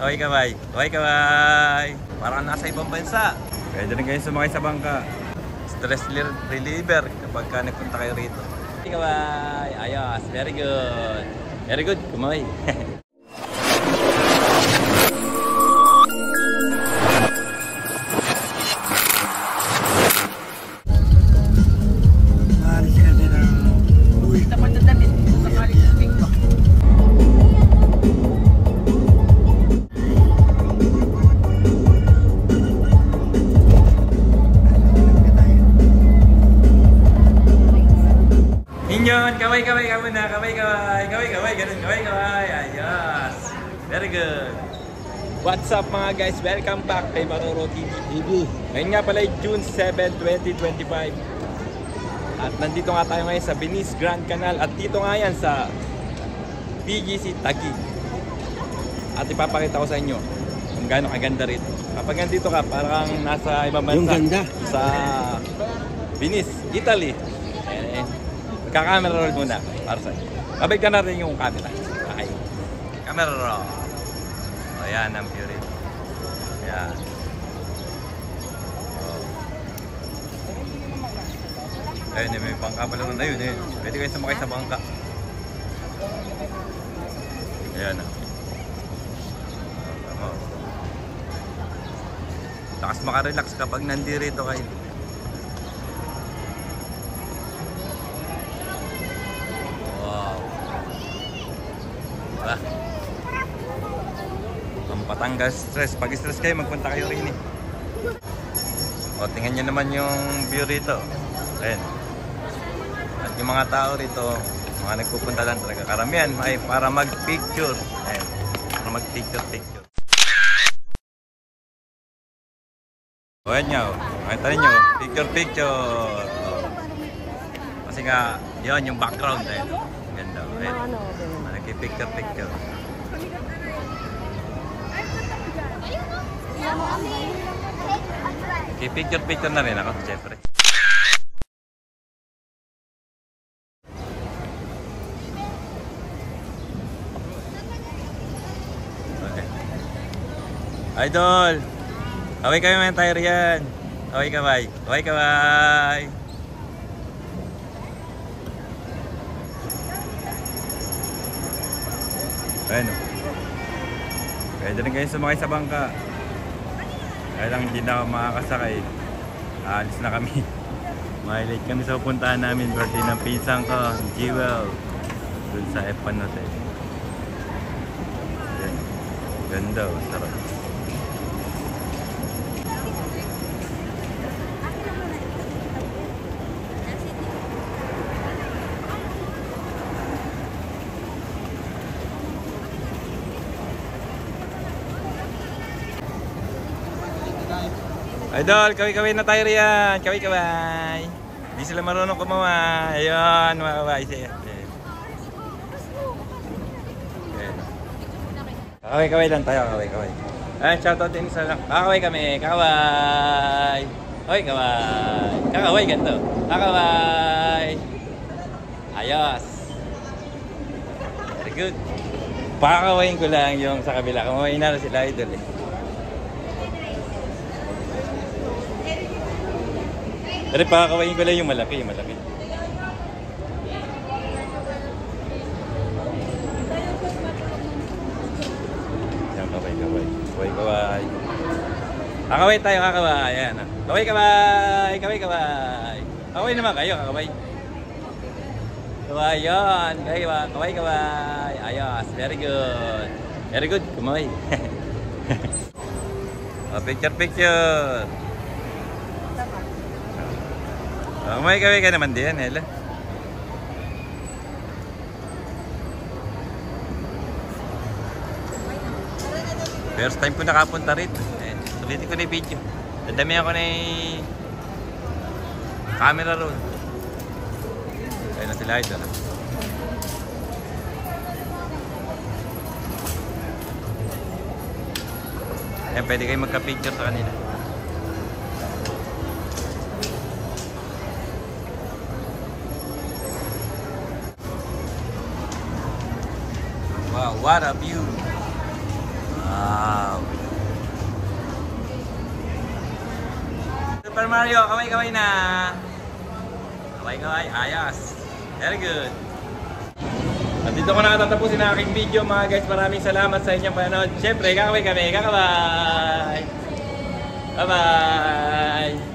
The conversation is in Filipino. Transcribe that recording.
Kaway kaway. Kaway kaway. Parang nasa ibang bansa. Pwede rin kayo sumakay sa bangka. Stress reliever kapag nagpunta kayo rito. Kaway kaway. Ayos. Very good. Very good. Kumaway. Inyon, kaway kaway ka muna, kaway kaway, kaway kaway, ganun, kaway kaway, ayos, very good. What's up mga guys, welcome back kay Maroro TV. Ngayon nga pala June 7, 2025. At nandito nga tayo ngayon sa Venice Grand Canal. At dito nga yan sa PGC Taguig. At ipapakita ko sa inyo kung gaano kaganda rito. Kapag nandito ka, parang nasa ibang bansa. Yung ganda. Sa Venice, Italy. Kaka-camera roll muna para sa inyo. Babay ka na rin yung camera. Okay. Camera roll. O yan ang view rito. Yan. Ayun, may bangka pala na yun eh. Pwede kayo sumakay sa bangka. Ayan na. Lakas makarelax kapag nandirito kayo. Diba? Pampatanggal stress. Pag stress kayo, magpunta kayo rin eh. O, tingnan nyo naman yung view rito. Ayan. At yung mga tao rito, mga nagpupunta lang talaga. Karamihan ay para mag-picture. Ayan. Para mag-picture. O, ayan nyo. Makita nyo. Picture. O. Kasi nga, yun yung background. Ayan. Ganda. Ayan. Picture. Okay, picture na rin ako, siyempre. Okay. Idol! Kaway kayo mga tayo riyan. Kaway kaway. Kaway kaway. Ayun o. Pwede rin kayo sumakay sa bangka. Kaya lang hindi na ako makakasakay. Aalis na kami. Mahilig kami sa pupuntahan namin. Birthday ng pinsang ko, Jewel. Dun sa F1 Hotel. Ayan. Ganda o. Sarap. Idol, kaway-kaway na tayo riyan. Kaway-kaway. Hindi sila marunong kumaway. Ayun, makaway siya. Kaway-kaway lang tayo, kaway-kaway. Ayun, shoutout din sa lang. Kakaway kami, kaway. Kaway-kaway. Kakaway, ganito. Kakaway. Ayos. Very good. Pakakawayin ko lang yung sa kabila. Kumaway na sila, idol eh. Pero pakakawain ko lang yung malaki. Yan, kaway. Kaway. Kakaway tayo, kakaway. Ayan. Kaway. Kaway naman kayo, kakaway. Kaway yun. Kaway. Ayos. Very good. Very good. Kumaway. Picture. Kaway ka naman din, Hela. First time ko nakapunta rito. Sulitin ko na yung video. Dadamihan ko na yung camera roll. Ayun na sila ito. Ayan, pwede kayo magka-picture sa kanila. Wow, what a view! Ah. Super Mario, kaway-kaway na. Kaway-kaway, ayos. Very good. At dito ko na tatapusin ang aking video mga guys. Maraming salamat sa inyong panonood. Siyempre, kakaway kami. Kakaway! Bye-bye!